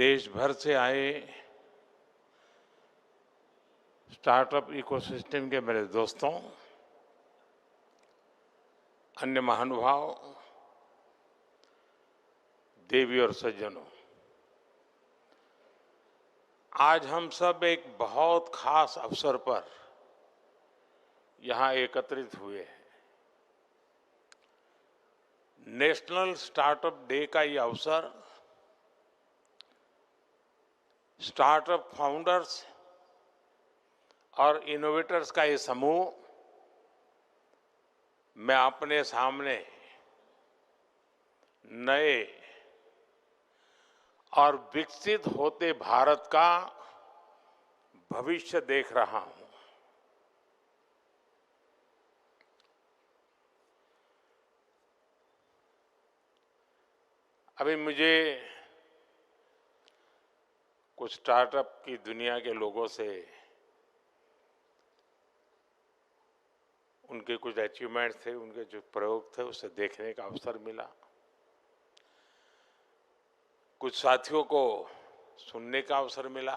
देश भर से आए स्टार्टअप इकोसिस्टम के मेरे दोस्तों, अन्य महानुभाव, देवी और सज्जनों, आज हम सब एक बहुत खास अवसर पर यहां एकत्रित हुए हैं। नेशनल स्टार्टअप डे का ये अवसर स्टार्टअप फाउंडर्स और इनोवेटर्स का ये समूह मैं अपने सामने नए और विकसित होते भारत का भविष्य देख रहा हूं। अभी मुझे कुछ स्टार्टअप की दुनिया के लोगों से उनके कुछ अचीवमेंट थे, उनके जो प्रयोग थे, उसे देखने का अवसर मिला। कुछ साथियों को सुनने का अवसर मिला।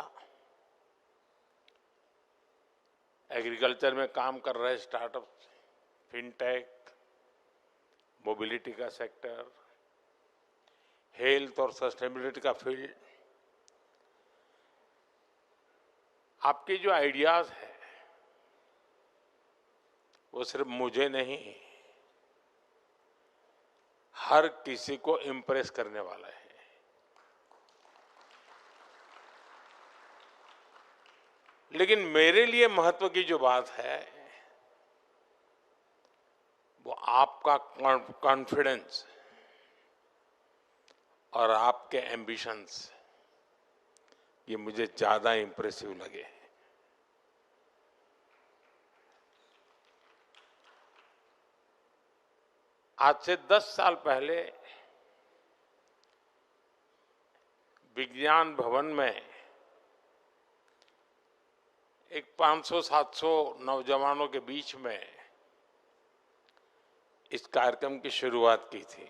एग्रीकल्चर में काम कर रहे स्टार्टअप, फिनटेक, मोबिलिटी का सेक्टर, हेल्थ और सस्टेनेबिलिटी का फील्ड, आपके जो आइडियाज हैं वो सिर्फ मुझे नहीं, हर किसी को इम्प्रेस करने वाला है। लेकिन मेरे लिए महत्व की जो बात है वो आपका कॉन्फिडेंस और आपके एम्बिशंस, ये मुझे ज्यादा इंप्रेसिव लगे। आज से 10 साल पहले विज्ञान भवन में एक 500-700 नौजवानों के बीच में इस कार्यक्रम की शुरुआत की थी।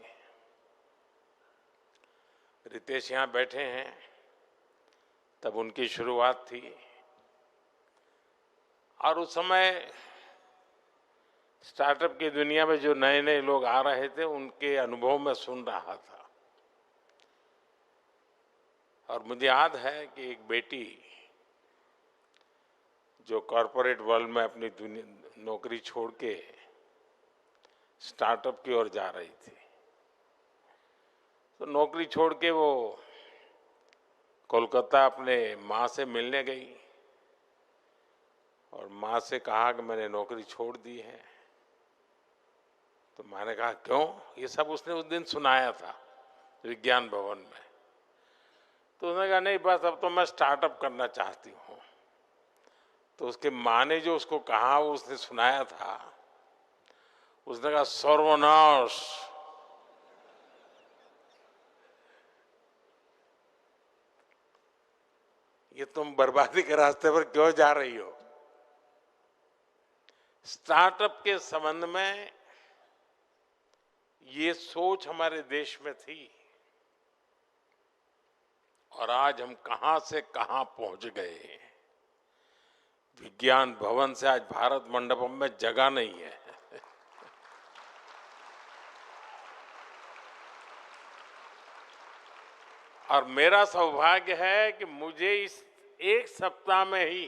रितेश यहां बैठे हैं, तब उनकी शुरुआत थी। और उस समय स्टार्टअप की दुनिया में जो नए नए लोग आ रहे थे, उनके अनुभव में सुन रहा था। और मुझे याद है कि एक बेटी जो कॉरपोरेट वर्ल्ड में अपनी नौकरी छोड़ के स्टार्टअप की ओर जा रही थी, तो नौकरी छोड़ के वो कोलकाता अपने माँ से मिलने गई और माँ से कहा कि मैंने नौकरी छोड़ दी है। तो मैंने कहा क्यों? ये सब उसने उस दिन सुनाया था विज्ञान भवन में। तो उसने कहा नहीं, बस अब तो मैं स्टार्टअप करना चाहती हूँ। तो उसके माँ ने जो उसको कहा वो उसने सुनाया था। उसने कहा सर्वनाश, ये तुम बर्बादी के रास्ते पर क्यों जा रही हो? स्टार्टअप के संबंध में ये सोच हमारे देश में थी और आज हम कहां से कहां पहुंच गए। विज्ञान भवन से आज भारत मंडपम में जगह नहीं है। और मेरा सौभाग्य है कि मुझे इस एक सप्ताह में ही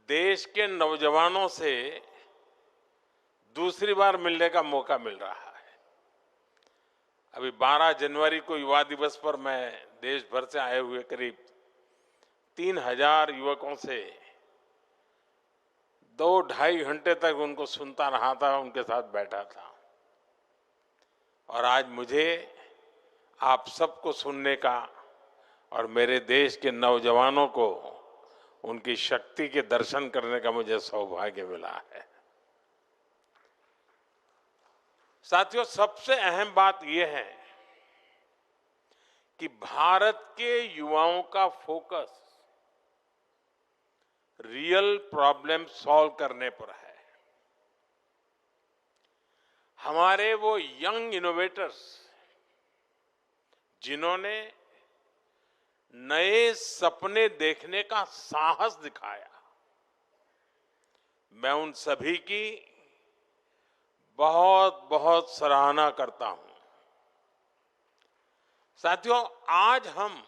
देश के नौजवानों से दूसरी बार मिलने का मौका मिल रहा है। अभी 12 जनवरी को युवा दिवस पर मैं देश भर से आए हुए करीब 3000 युवकों से 2-2.5 घंटे तक उनको सुनता रहा था, उनके साथ बैठा था। और आज मुझे आप सबको सुनने का और मेरे देश के नौजवानों को उनकी शक्ति के दर्शन करने का मुझे सौभाग्य मिला है। साथियों, सबसे अहम बात यह है कि भारत के युवाओं का फोकस रियल प्रॉब्लम सॉल्व करने पर है। हमारे वो यंग इनोवेटर्स जिन्होंने नए सपने देखने का साहस दिखाया, मैं उन सभी की बहुत बहुत सराहना करता हूं। साथियों, आज हम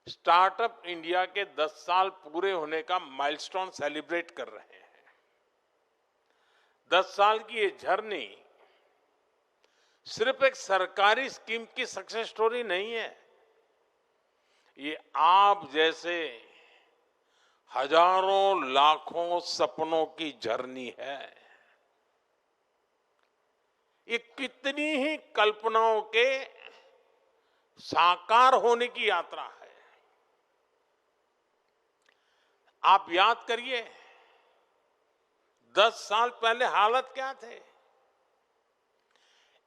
स्टार्टअप इंडिया के 10 साल पूरे होने का माइलस्टोन सेलिब्रेट कर रहे हैं। 10 साल की ये जर्नी सिर्फ एक सरकारी स्कीम की सक्सेस स्टोरी नहीं है, ये आप जैसे हजारों लाखों सपनों की जर्नी है। ये कितनी ही कल्पनाओं के साकार होने की यात्रा है। आप याद करिए, 10 साल पहले हालत क्या थे।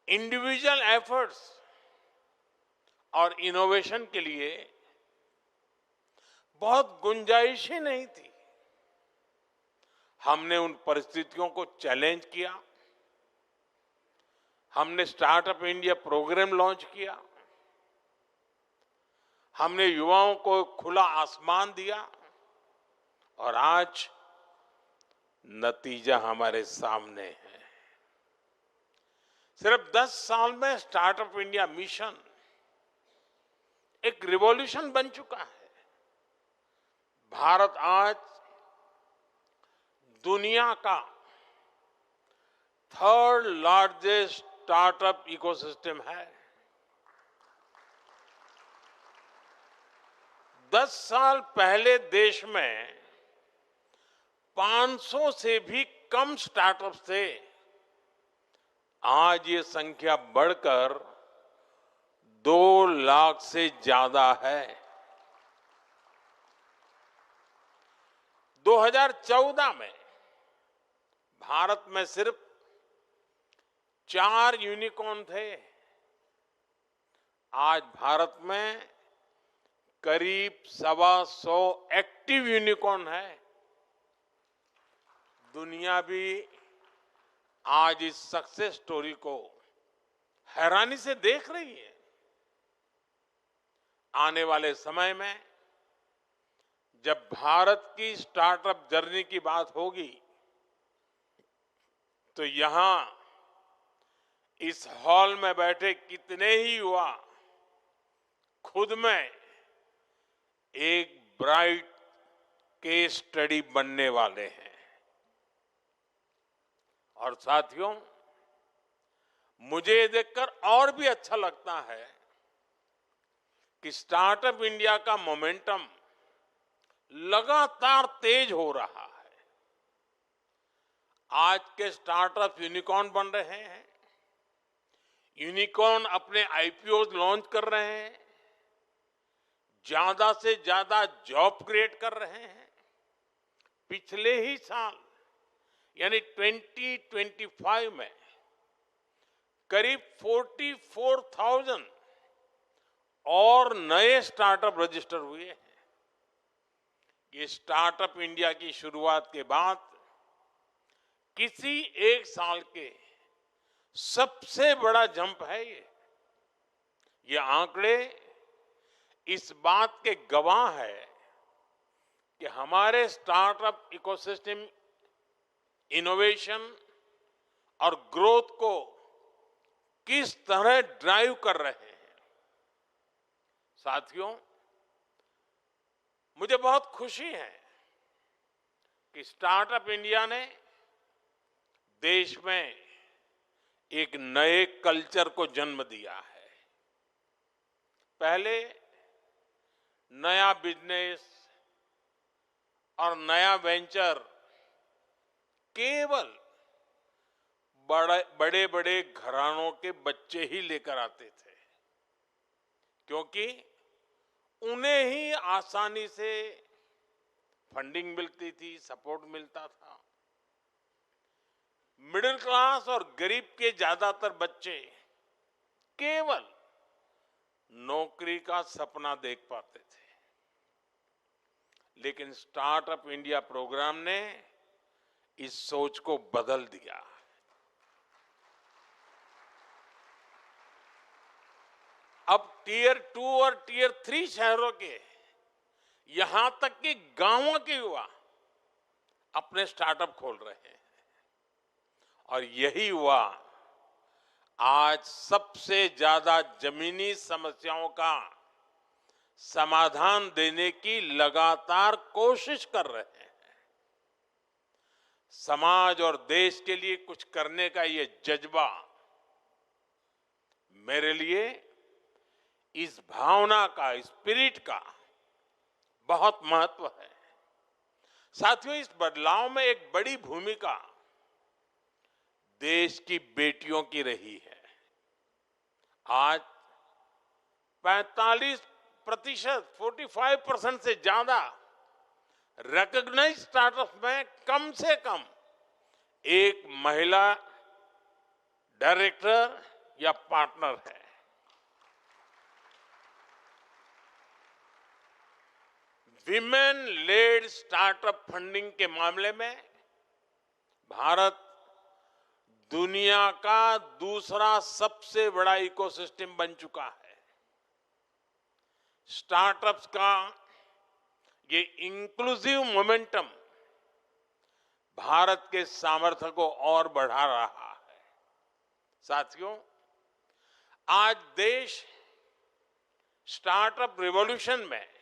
इंडिविजुअल एफर्ट्स और इनोवेशन के लिए बहुत गुंजाइश ही नहीं थी। हमने उन परिस्थितियों को चैलेंज किया, हमने स्टार्टअप इंडिया प्रोग्राम लॉन्च किया, हमने युवाओं को खुला आसमान दिया और आज नतीजा हमारे सामने है। सिर्फ 10 साल में स्टार्टअप इंडिया मिशन एक रिवॉल्यूशन बन चुका है। भारत आज दुनिया का 3rd लार्जेस्ट स्टार्टअप इकोसिस्टम है। 10 साल पहले देश में 500 से भी कम स्टार्टअप्स थे। आज ये संख्या बढ़कर 2 लाख से ज्यादा है। 2014 में भारत में सिर्फ 4 यूनिकॉर्न थे। आज भारत में करीब 125 एक्टिव यूनिकॉर्न है। दुनिया भी आज इस सक्सेस स्टोरी को हैरानी से देख रही है। आने वाले समय में जब भारत की स्टार्टअप जर्नी की बात होगी तो यहां इस हॉल में बैठे कितने ही युवा खुद में एक ब्राइट केस स्टडी बनने वाले हैं। और साथियों, मुझे ये देखकर और भी अच्छा लगता है कि स्टार्टअप इंडिया का मोमेंटम लगातार तेज हो रहा है। आज के स्टार्टअप यूनिकॉर्न बन रहे हैं, यूनिकॉर्न अपने आईपीओ लॉन्च कर रहे हैं, ज्यादा से ज्यादा जॉब क्रिएट कर रहे हैं। पिछले ही साल यानी 2025 में करीब 44,000 और नए स्टार्टअप रजिस्टर हुए हैं। ये स्टार्टअप इंडिया की शुरुआत के बाद किसी एक साल के सबसे बड़ा जंप है। ये आंकड़े इस बात के गवाह है कि हमारे स्टार्टअप इकोसिस्टम इनोवेशन और ग्रोथ को किस तरह ड्राइव कर रहे हैं। साथियों, मुझे बहुत खुशी है कि स्टार्टअप इंडिया ने देश में एक नए कल्चर को जन्म दिया है। पहले नया बिजनेस और नया वेंचर केवल बड़े बड़े घरानों के बच्चे ही लेकर आते थे, क्योंकि उन्हें ही आसानी से फंडिंग मिलती थी, सपोर्ट मिलता था। मिडिल क्लास और गरीब के ज्यादातर बच्चे केवल नौकरी का सपना देख पाते थे। लेकिन स्टार्टअप इंडिया प्रोग्राम ने इस सोच को बदल दिया। अब टीयर 2 और टीयर 3 शहरों के, यहां तक कि गांवों के युवा अपने स्टार्टअप खोल रहे हैं। और यही युवा आज सबसे ज्यादा जमीनी समस्याओं का समाधान देने की लगातार कोशिश कर रहे हैं। समाज और देश के लिए कुछ करने का ये जज्बा मेरे लिए इस भावना का, इस स्पिरिट का बहुत महत्व है। साथियों, इस बदलाव में एक बड़ी भूमिका देश की बेटियों की रही है। आज 45% से ज्यादा रिकॉग्नाइज्ड स्टार्टअप में कम से कम एक महिला डायरेक्टर या पार्टनर है। विमेन लेड स्टार्टअप फंडिंग के मामले में भारत दुनिया का दूसरा सबसे बड़ा इकोसिस्टम बन चुका है। स्टार्टअप्स का ये इंक्लूसिव मोमेंटम भारत के सामर्थ्य को और बढ़ा रहा है। साथियों, आज देश स्टार्टअप रिवॉल्यूशन में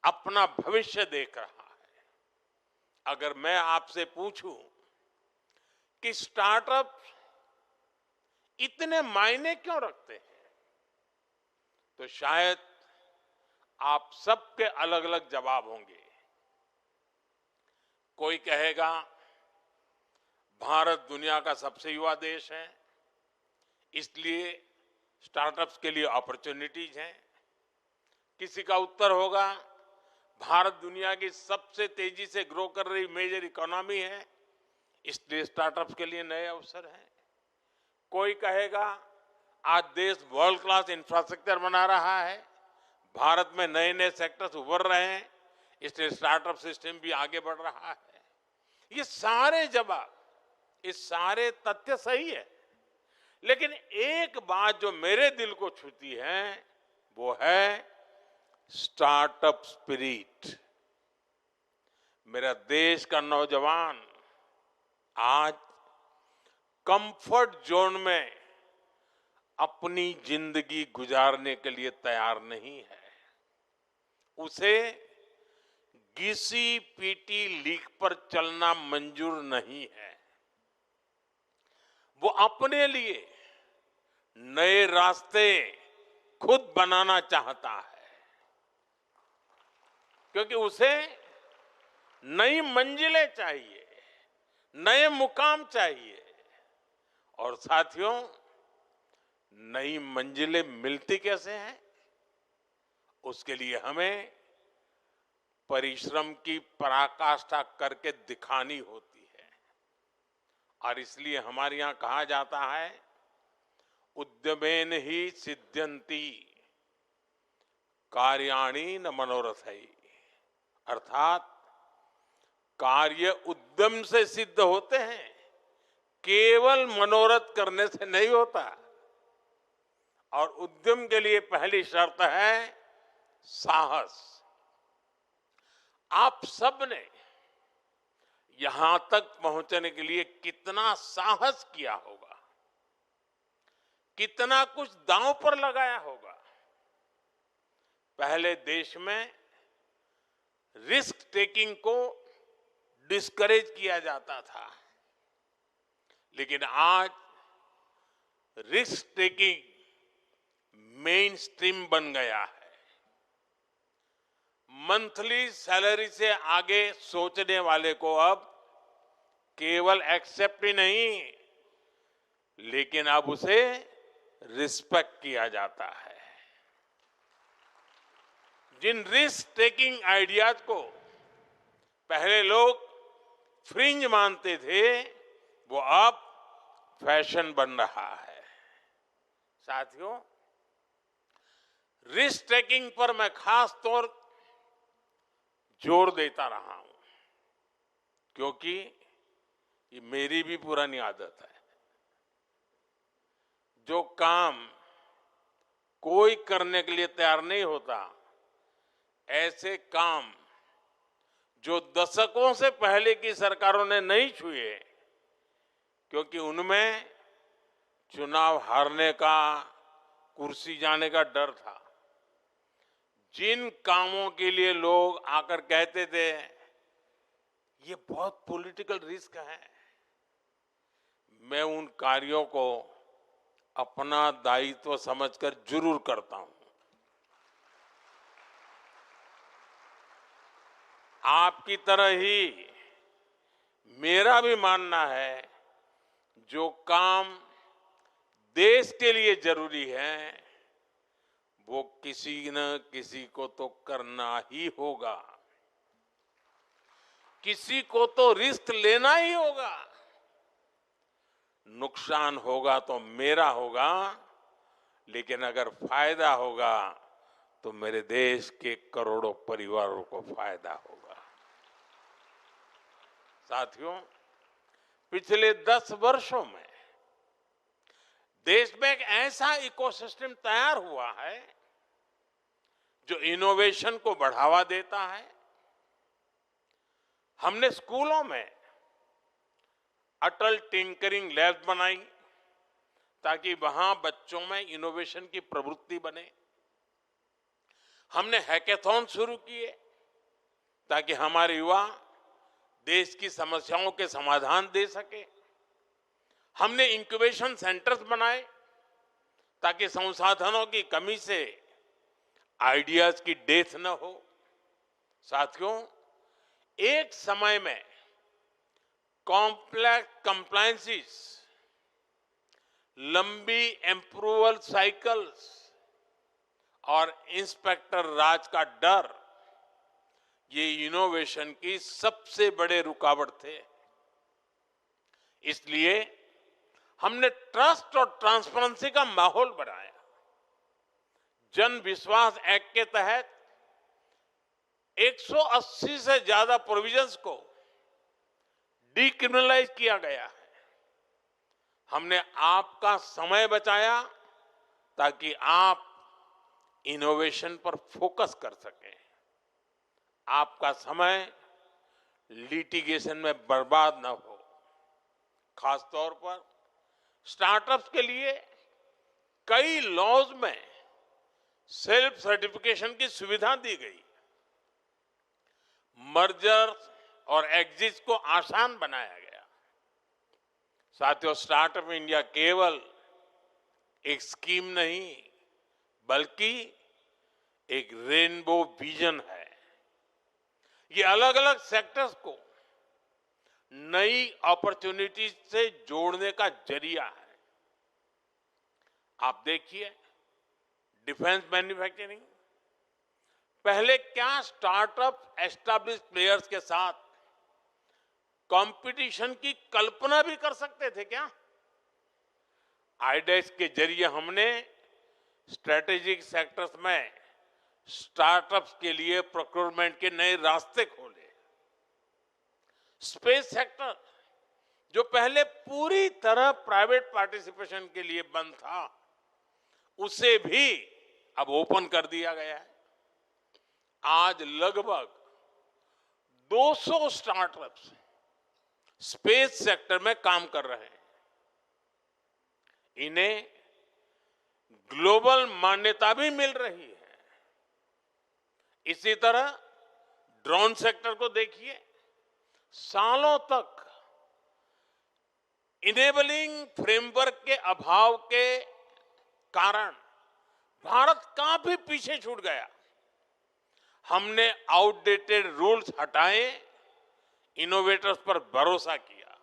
अपना भविष्य देख रहा है। अगर मैं आपसे पूछूं कि स्टार्टअप इतने मायने क्यों रखते हैं, तो शायद आप सबके अलग अलग जवाब होंगे। कोई कहेगा भारत दुनिया का सबसे युवा देश है, इसलिए स्टार्टअप्स के लिए अपॉर्चुनिटीज हैं। किसी का उत्तर होगा भारत दुनिया की सबसे तेजी से ग्रो कर रही मेजर इकोनॉमी है, इसलिए स्टार्टअप्स के लिए नए अवसर हैं। कोई कहेगा आज देश वर्ल्ड क्लास इंफ्रास्ट्रक्चर बना रहा है, भारत में नए नए सेक्टर्स उभर रहे हैं, इसलिए स्टार्टअप सिस्टम भी आगे बढ़ रहा है। ये सारे जवाब, ये सारे तथ्य सही है, लेकिन एक बात जो मेरे दिल को छूती है वो है स्टार्टअप स्पिरिट। मेरा देश का नौजवान आज कंफर्ट जोन में अपनी जिंदगी गुजारने के लिए तैयार नहीं है। उसे घिसी पीटी लीक पर चलना मंजूर नहीं है। वो अपने लिए नए रास्ते खुद बनाना चाहता है, क्योंकि उसे नई मंजिलें चाहिए, नए मुकाम चाहिए। और साथियों, नई मंजिलें मिलती कैसे हैं? उसके लिए हमें परिश्रम की पराकाष्ठा करके दिखानी होती है। और इसलिए हमारे यहां कहा जाता है, उद्यमेन ही सिद्ध्यन्ति कार्याणि न मनोरथैः। अर्थात कार्य उद्यम से सिद्ध होते हैं, केवल मनोरथ करने से नहीं होता। और उद्यम के लिए पहली शर्त है साहस। आप सब ने यहां तक पहुंचने के लिए कितना साहस किया होगा, कितना कुछ दांव पर लगाया होगा। पहले देश में रिस्क टेकिंग को डिस्करेज किया जाता था, लेकिन आज रिस्क टेकिंग मेन स्ट्रीम बन गया है। मंथली सैलरी से आगे सोचने वाले को अब केवल एक्सेप्ट ही नहीं, लेकिन अब उसे रिस्पेक्ट किया जाता है। जिन रिस्क टेकिंग आइडियाज को पहले लोग फ्रिंज मानते थे, वो अब फैशन बन रहा है। साथियों, रिस्क टेकिंग पर मैं खास तौर जोर देता रहा हूं, क्योंकि ये मेरी भी पुरानी आदत है। जो काम कोई करने के लिए तैयार नहीं होता। ऐसे काम जो दशकों से पहले की सरकारों ने नहीं छुए, क्योंकि उनमें चुनाव हारने का, कुर्सी जाने का डर था। जिन कामों के लिए लोग आकर कहते थे ये बहुत पॉलिटिकल रिस्क है, मैं उन कार्यों को अपना दायित्व समझकर जरूर करता हूं। आपकी तरह ही मेरा भी मानना है, जो काम देश के लिए जरूरी है वो किसी न किसी को तो करना ही होगा, किसी को तो रिस्क लेना ही होगा। नुकसान होगा तो मेरा होगा, लेकिन अगर फायदा होगा तो मेरे देश के करोड़ों परिवारों को फायदा होगा। साथियों, पिछले 10 वर्षों में देश में एक ऐसा इकोसिस्टम तैयार हुआ है जो इनोवेशन को बढ़ावा देता है। हमने स्कूलों में अटल टिंकरिंग लैब्स बनाई ताकि वहां बच्चों में इनोवेशन की प्रवृत्ति बने। हमने हैकेथॉन शुरू किए ताकि हमारे युवा देश की समस्याओं के समाधान दे सके। हमने इंक्यूबेशन सेंटर्स बनाए ताकि संसाधनों की कमी से आइडियाज की डेथ न हो। साथियों, एक समय में कॉम्प्लेक्स कंप्लायंसेस, लंबी अप्रूवल साइकिल्स और इंस्पेक्टर राज का डर ये इनोवेशन की सबसे बड़े रुकावट थे। इसलिए हमने ट्रस्ट और ट्रांसपेरेंसी का माहौल बनाया। जन विश्वास एक्ट के तहत 180 से ज्यादा प्रोविजंस को डीक्रिमिनलाइज किया गया है। हमने आपका समय बचाया ताकि आप इनोवेशन पर फोकस कर सकें। आपका समय लिटिगेशन में बर्बाद न हो। खासतौर पर स्टार्टअप्स के लिए कई लॉज में सेल्फ सर्टिफिकेशन की सुविधा दी गई। मर्जर और एग्जिट को आसान बनाया गया। साथियों, स्टार्टअप इंडिया केवल एक स्कीम नहीं बल्कि एक रेनबो विजन है। ये अलग अलग सेक्टर्स को नई अपॉर्चुनिटीज से जोड़ने का जरिया है। आप देखिए, डिफेंस मैन्युफैक्चरिंग, पहले क्या स्टार्टअप एस्टैब्लिश प्लेयर्स के साथ कंपटीशन की कल्पना भी कर सकते थे क्या? आईडेक्स के जरिए हमने स्ट्रेटेजिक सेक्टर्स में स्टार्टअप्स के लिए प्रोक्योरमेंट के नए रास्ते खोले। स्पेस सेक्टर, जो पहले पूरी तरह प्राइवेट पार्टिसिपेशन के लिए बंद था, उसे भी अब ओपन कर दिया गया है। आज लगभग 200 स्टार्टअप्स स्पेस सेक्टर में काम कर रहे हैं। इन्हें ग्लोबल मान्यता भी मिल रही है। इसी तरह ड्रोन सेक्टर को देखिए, सालों तक इनेबलिंग फ्रेमवर्क के अभाव के कारण भारत काफी पीछे छूट गया। हमने आउटडेटेड रूल्स हटाए, इनोवेटर्स पर भरोसा किया।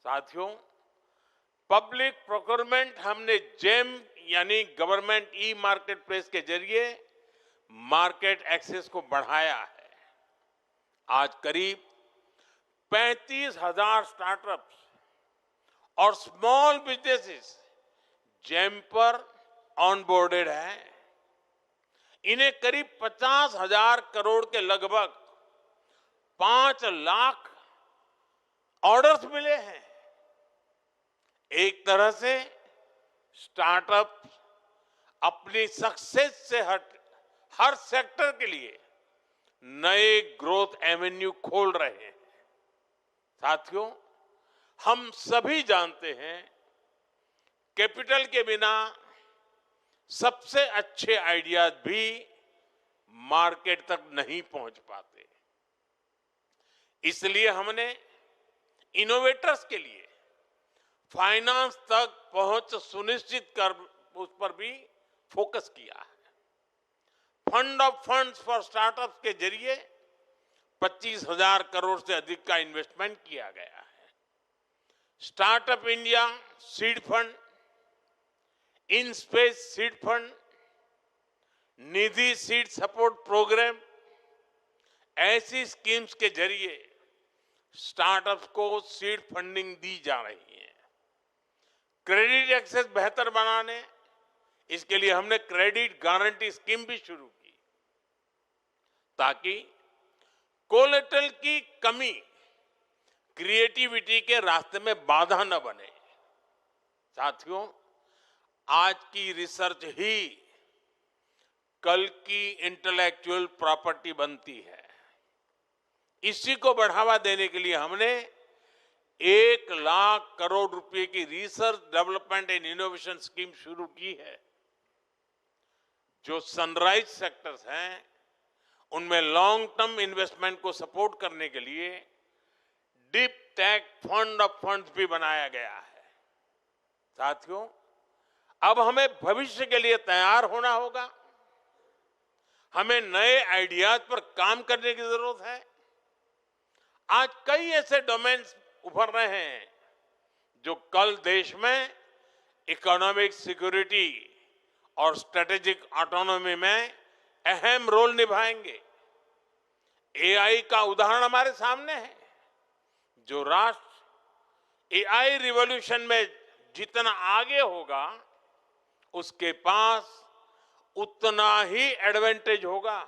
साथियों, पब्लिक प्रोक्योरमेंट हमने जेम यानी गवर्नमेंट ई मार्केट प्लेस के जरिए मार्केट एक्सेस को बढ़ाया है। आज करीब 35,000 स्टार्टअप्स और स्मॉल बिजनेसेस जेम पर ऑनबोर्डेड हैं। इन्हें करीब 50,000 करोड़ के लगभग 5 लाख ऑर्डर्स मिले हैं। एक तरह से स्टार्टअप अपनी सक्सेस से हर सेक्टर के लिए नए ग्रोथ एवेन्यू खोल रहे हैं। साथियों, हम सभी जानते हैं कैपिटल के बिना सबसे अच्छे आइडियाज भी मार्केट तक नहीं पहुंच पाते। इसलिए हमने इनोवेटर्स के लिए फाइनेंस तक पहुंच सुनिश्चित कर उस पर भी फोकस किया है। Fund of funds for startups के जरिए 25,000 करोड़ से अधिक का इन्वेस्टमेंट किया गया है। Startup India seed fund, in space seed fund, Nidhi seed support programme, ऐसी स्कीम्स के जरिए स्टार्टअप्स को सीड फंडिंग दी जा रही है। क्रेडिट एक्सेस बेहतर बनाने, इसके लिए हमने क्रेडिट गारंटी स्कीम भी शुरू की ताकि कोलेटरल की कमी क्रिएटिविटी के रास्ते में बाधा न बने। साथियों, आज की रिसर्च ही कल की इंटेलेक्चुअल प्रॉपर्टी बनती है। इसी को बढ़ावा देने के लिए हमने 1 लाख करोड़ रुपए की research development and innovation scheme शुरू की है। जो सनराइज सेक्टर्स हैं उनमें लॉन्ग टर्म इन्वेस्टमेंट को सपोर्ट करने के लिए deep tech fund of funds भी बनाया गया है। साथियों, अब हमें भविष्य के लिए तैयार होना होगा। हमें नए आइडियाज पर काम करने की जरूरत है। आज कई ऐसे डोमेन्स उभर रहे हैं जो कल देश में इकोनॉमिक सिक्योरिटी और स्ट्रेटेजिक ऑटोनॉमी में अहम रोल निभाएंगे। एआई का उदाहरण हमारे सामने है। जो राष्ट्र एआई रिवॉल्यूशन में जितना आगे होगा, उसके पास उतना ही एडवांटेज होगा।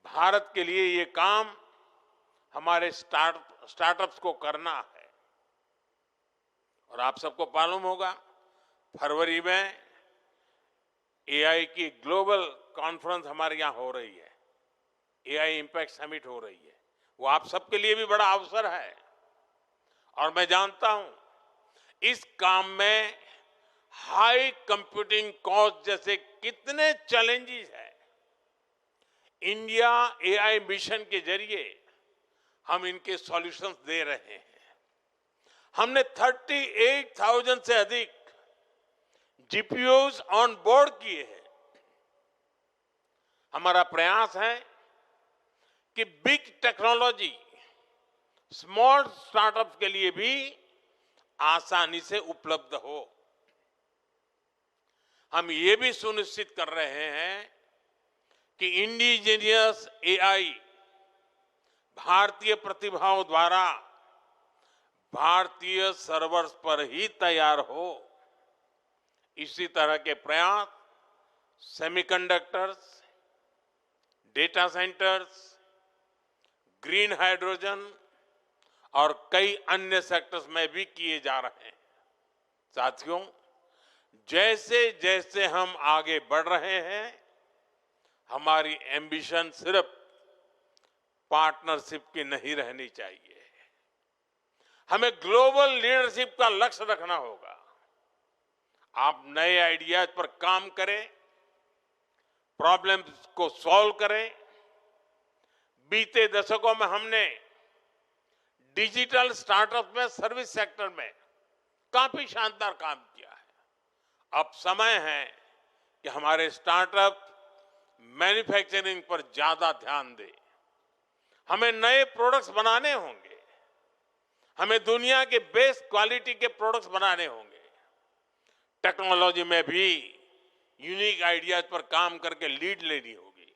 भारत के लिए ये काम हमारे स्टार्टअप्स को करना है। और आप सबको मालूम होगा, फरवरी में एआई की ग्लोबल कॉन्फ्रेंस हमारे यहां हो रही है। एआई इंपैक्ट समिट हो रही है। वो आप सबके लिए भी बड़ा अवसर है। और मैं जानता हूं इस काम में हाई कंप्यूटिंग कॉस्ट जैसे कितने चैलेंजेस हैं। इंडिया एआई मिशन के जरिए हम इनके सॉल्यूशंस दे रहे हैं। हमने 38,000 से अधिक जीपीयूज ऑन बोर्ड किए हैं। हमारा प्रयास है कि बिग टेक्नोलॉजी स्मॉल स्टार्टअप्स के लिए भी आसानी से उपलब्ध हो। हम ये भी सुनिश्चित कर रहे हैं कि इंडिजीनियस एआई भारतीय प्रतिभाओं द्वारा भारतीय सर्वर्स पर ही तैयार हो। इसी तरह के प्रयास semiconductors, data centres, green hydrogen और कई अन्य सेक्टर्स में भी किए जा रहे हैं। साथियों, जैसे जैसे हम आगे बढ़ रहे हैं, हमारी एम्बिशन सिर्फ पार्टनरशिप की नहीं रहनी चाहिए। हमें ग्लोबल लीडरशिप का लक्ष्य रखना होगा। आप नए आइडियाज पर काम करें, प्रॉब्लम्स को सॉल्व करें। बीते दशकों में हमने डिजिटल स्टार्टअप में, सर्विस सेक्टर में काफी शानदार काम किया है। अब समय है कि हमारे स्टार्टअप मैन्युफैक्चरिंग पर ज्यादा ध्यान दें। हमें नए प्रोडक्ट्स बनाने होंगे। हमें दुनिया के बेस्ट क्वालिटी के प्रोडक्ट्स बनाने होंगे। टेक्नोलॉजी में भी यूनिक आइडियाज पर काम करके लीड लेनी होगी।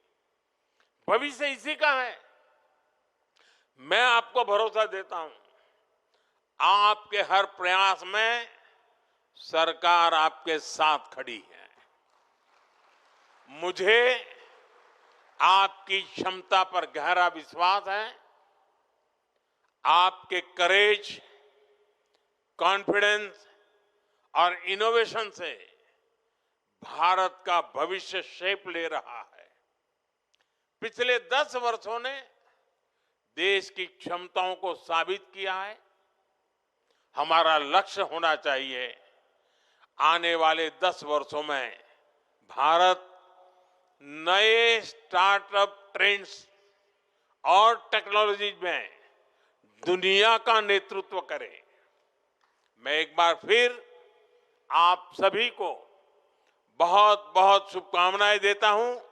भविष्य इसी का है। मैं आपको भरोसा देता हूं, आपके हर प्रयास में सरकार आपके साथ खड़ी है। मुझे आपकी क्षमता पर गहरा विश्वास है। आपके करेज, कॉन्फिडेंस और इनोवेशन से भारत का भविष्य शेप ले रहा है। पिछले 10 वर्षों ने देश की क्षमताओं को साबित किया है। हमारा लक्ष्य होना चाहिए आने वाले 10 वर्षों में भारत नए स्टार्टअप ट्रेंड्स और टेक्नोलॉजी में दुनिया का नेतृत्व करे। मैं एक बार फिर आप सभी को बहुत बहुत शुभकामनाएं देता हूं।